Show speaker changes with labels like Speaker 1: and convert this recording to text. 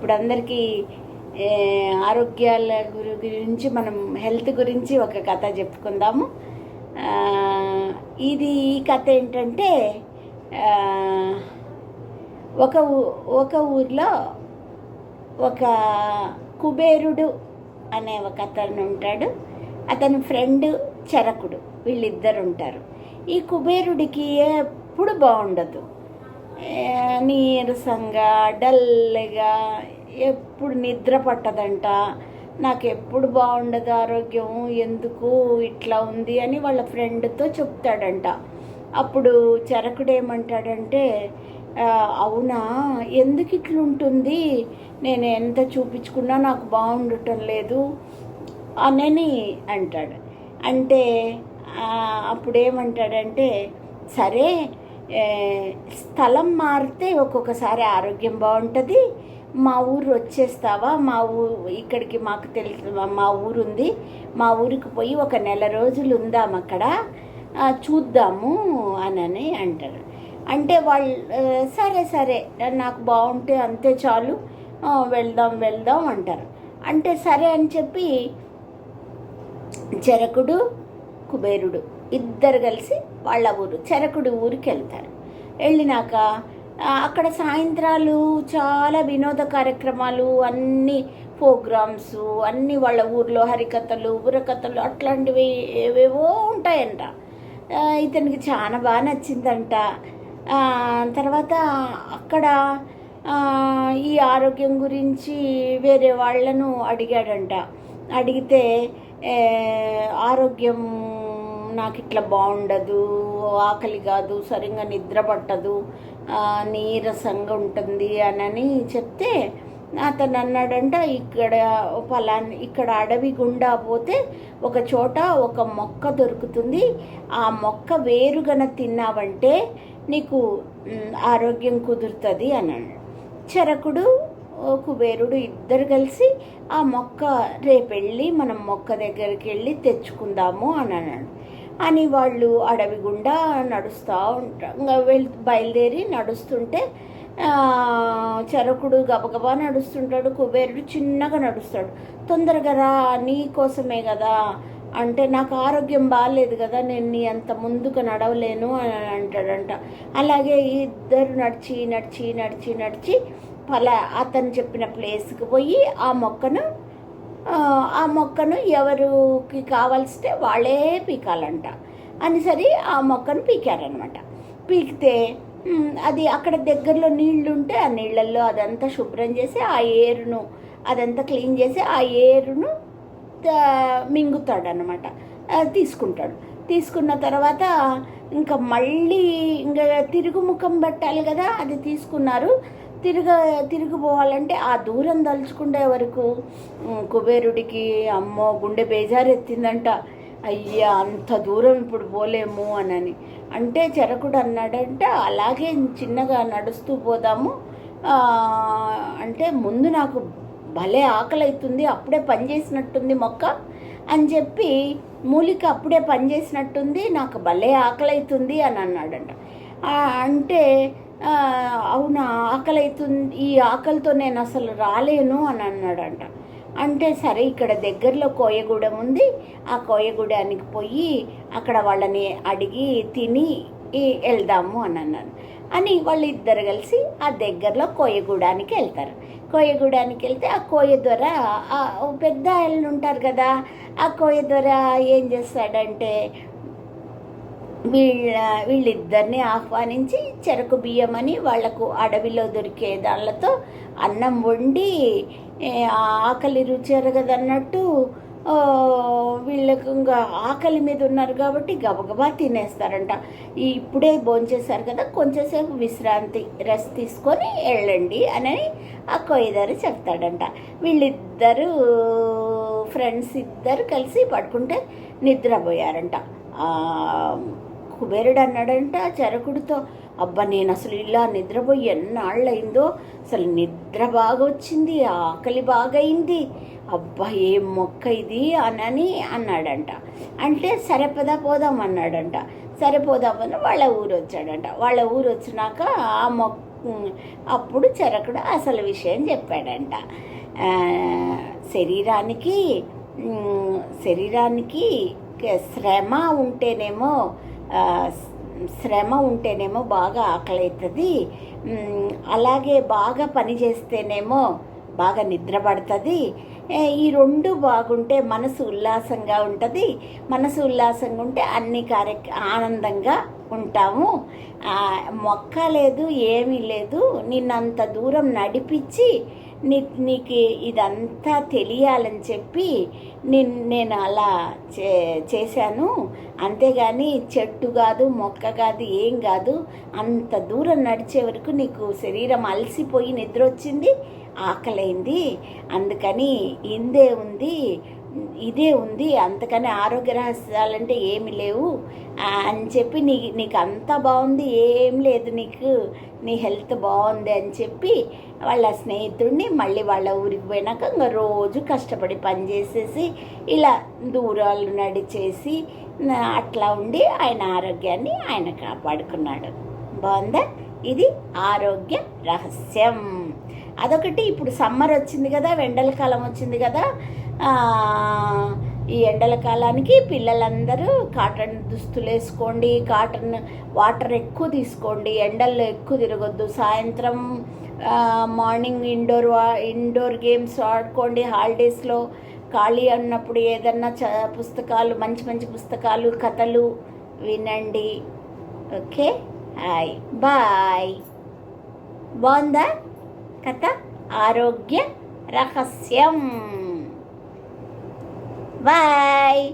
Speaker 1: ఇప్పుడు అందరికీ ఆరోగ్యాల గురించి మనం హెల్త్ గురించి ఒక కథ చెప్పుకుందాము. ఈ కథ ఏంటంటే ఒక ఊర్లో ఒక కుబేరుడు అనే ఒక అతను ఉంటాడు. అతని ఫ్రెండ్ చరకుడు, వీళ్ళిద్దరు ఉంటారు. ఈ కుబేరుడికి ఎప్పుడు బాగుండదు, నీరసంగా డల్గా, ఎప్పుడు నిద్ర పట్టదంట. నాకు ఎప్పుడు బాగుండదు ఆరోగ్యం, ఎందుకు ఇట్లా ఉంది అని వాళ్ళ ఫ్రెండ్తో చెప్తాడంట. అప్పుడు చరకుడు ఏమంటాడంటే, అవునా, ఎందుకు ఇట్లుంటుంది, నేను ఎంత చూపించుకున్నా నాకు బాగుండటం లేదు అని అంటాడు. అంటే అప్పుడేమంటాడంటే, సరే స్థలం మారితే ఒక్కొక్కసారి ఆరోగ్యం బాగుంటుంది, మా ఊరు వచ్చేస్తావా, ఇక్కడికి మాకు తెలుసు, మా ఊరు ఉంది, మా ఊరికి పోయి ఒక నెల రోజులు ఉందాం, అక్కడ చూద్దాము అని అంటారు. అంటే వాళ్ళు సరే సరే నాకు బాగుంటే అంతే చాలు, వెళ్దాం అంటారు. అంటే సరే అని చెప్పి చరకుడు కుబేరుడు ఇద్దరు కలిసి వాళ్ళ ఊరు చరకుడు ఊరికి వెళ్తారు. వెళ్ళినాక అక్కడ సాయంత్రాలు చాలా వినోద కార్యక్రమాలు, అన్ని ప్రోగ్రామ్స్ అన్నీ, వాళ్ళ ఊర్లో హరికథలు బుర్రకథలు అట్లాంటివి ఏవేవో ఉంటాయంట. ఇతనికి చాలా బాగా నచ్చిందంట. తర్వాత అక్కడ ఈ ఆరోగ్యం గురించి వేరే వాళ్ళను అడిగాడంట. అడిగితే ఆరోగ్యం నాకు ఇట్లా బాగుండదు, ఆకలి కాదు, సరిగ్గా నిద్ర పట్టదు, నీరసంగా ఉంటుంది అని చెప్తే అతను అన్నాడంట, ఇక్కడ అడవి గుండా పోతే ఒక చోట ఒక మొక్క దొరుకుతుంది, ఆ మొక్క వేరుగన తిన్నావంటే నీకు ఆరోగ్యం కుదురుతుంది అన్నాడు. చరకుడు కుబేరుడు ఇద్దరు కలిసి ఆ మొక్క రేపెళ్ళి మనం మొక్క దగ్గరికి వెళ్ళి తెచ్చుకుందాము అని అన్నాడు. అని వాళ్ళు అడవి గుండా నడుస్తూ ఉంటారు. బయలుదేరి నడుస్తుంటే చరకుడు గబగబా నడుస్తుంటాడు, కుబేరుడు చిన్నగా నడుస్తాడు. తొందరగా రా, నీ కోసమే కదా అంటే, నాకు ఆరోగ్యం బాగాలేదు కదా, నేను నీ అంత ముందుకు నడవలేను అని అంటాడంట. అలాగే ఇద్దరు నడిచి నడిచి నడిచి నడిచి అతను చెప్పిన ప్లేస్కి పోయి ఆ మొక్కను ఎవరికి కావాల్సితే వాళ్ళే పీకాలంట అని సరే ఆ మొక్కను పీకారనమాట. పీకితే అది అక్కడ దగ్గరలో నీళ్లు ఉంటే ఆ నీళ్ళల్లో అదంతా శుభ్రం చేసి ఆ ఏరును అదంతా క్లీన్ చేసి ఆ ఏరును మింగుతాడనమాట, తీసుకుంటాడు. తీసుకున్న తర్వాత ఇంకా మళ్ళీ ఇంకా తిరుగుముఖం పెట్టాలి కదా, అది తీసుకున్నారు. తిరిగిపోవాలంటే ఆ దూరం తలుచుకుంటే వరకు కుబేరుడికి అమ్మో గుండె బేజారెత్తిందంట. అయ్యా, అంత దూరం ఇప్పుడు పోలేము అని అంటే చరకుడు అన్నాడంట, అలాగే చిన్నగా నడుస్తూ పోదాము అంటే, ముందు నాకు భలే ఆకలి అవుతుంది, అప్పుడే పనిచేసినట్టుంది మొక్క అని చెప్పి, మూలిక అప్పుడే పనిచేసినట్టుంది, నాకు భలే ఆకలి అవుతుంది అని అన్నాడంట. అంటే అవునా, ఆకలి అవుతుంది, ఈ ఆకలితో నేను అసలు రాలేను అని అన్నాడంట. అంటే సరే ఇక్కడ దగ్గరలో కోయగూడెం ఉంది, ఆ కోయగూడానికి పోయి అక్కడ వాళ్ళని అడిగి తిని వెళ్దాము అని అన్నాను. అని వాళ్ళు ఇద్దరు కలిసి ఆ దగ్గరలో కోయగూడానికి వెళ్తారు. కోయగూడానికి వెళ్తే ఆ కోయ దొర పెద్ద ఆయన ఉంటారు కదా, ఆ కోయ దొర ఏం చేస్తాడంటే వీళ్ళిద్దరిని ఆహ్వానించి చెరకు బియ్యం అని వాళ్లకు అడవిలో దొరికే దాళ్ళతో అన్నం వండి, ఆకలి రుచి ఎరగదన్నట్టు వీళ్ళకు ఇంకా ఆకలి మీద ఉన్నారు కాబట్టి గబగబా తినేస్తారంట. ఇప్పుడే భోంచేశారు కదా, కొంచెంసేపు విశ్రాంతి రెస్ట్ తీసుకొని వెళ్ళండి అని ఆ కొయ్యదారు చెప్తాడంట. వీళ్ళిద్దరూ ఫ్రెండ్స్ ఇద్దరు కలిసి పడుకుంటే నిద్రపోయారంట. కుబేరుడు అన్నాడంట చరకుడితో, అబ్బా నేను అసలు ఇలా నిద్రపోయి ఎన్నాళ్ళయిందో, అసలు నిద్ర బాగా వచ్చింది, ఆకలి బాగా అయింది, అబ్బా ఏం మొక్క ఇది అని అన్నాడంట. అంటే సరే పోదాం అన్నాడంట. సరిపోదామని వాళ్ళ ఊరు వచ్చాడంట. వాళ్ళ ఊరు వచ్చినాక ఆ మొక్క అప్పుడు చరకుడు అసలు విషయం చెప్పాడంట. ఆ, శరీరానికి శరీరానికి శ్రమ ఉంటేనేమో ఆ, శ్రమ ఉంటేనేమో బాగా ఆకలి అవుతుంది, అలాగే బాగా పని చేస్తేనేమో బాగా నిద్ర పడుతుంది. ఈ రెండు బాగుంటే మనసు ఉల్లాసంగా ఉంటుంది. మనసు ఉల్లాసంగా ఉంటే అన్ని ఆనందంగా ఉంటాము. మొక్క లేదు, ఏమీ లేదు, నిన్నంత దూరం నడిపించి నీకు ఇదంతా తెలియాలని చెప్పి నేను అలా చేశాను. అంతేగాని చెట్టు కాదు, మొక్క కాదు, ఏం కాదు. అంత దూరం నడిచే వరకు నీకు శరీరం అలసిపోయి నిద్ర వచ్చింది, ఆకలైంది, అందుకని ఇదే ఉంది, అంతకని ఆరోగ్య రహస్యాలంటే ఏమి లేవు అని చెప్పి నీకు అంతా బాగుంది, ఏం లేదు, నీ హెల్త్ బాగుంది అని చెప్పి వాళ్ళ స్నేహితుడిని మళ్ళీ వాళ్ళ ఊరికి పోయినాక ఇంకా రోజు కష్టపడి పనిచేసేసి ఇలా దూరాలు నడిచేసి అట్లా ఉండి ఆయన ఆరోగ్యాన్ని ఆయన కాపాడుకున్నాడు. బాగుందా? ఇది ఆరోగ్య రహస్యం. అదొకటి. ఇప్పుడు సమ్మర్ వచ్చింది కదా, ఎండల కాలం వచ్చింది కదా, ఈ ఎండల కాలానికి పిల్లలందరూ కాటన్ దుస్తులు వేసుకోండి, కాటన్ వాటర్ ఎక్కువ తీసుకోండి, ఎండల్లో ఎక్కువ తిరగొద్దు, సాయంత్రం మార్నింగ్ ఇండోర్ గేమ్స్ ఆడుకోండి. హాలిడేస్లో ఖాళీ అన్నప్పుడు ఏదన్నా పుస్తకాలు, మంచి మంచి పుస్తకాలు, కథలు వినండి. Okay, hi, bye. బాగుందా కథ? ఆరోగ్య రహస్యం. బాయ్.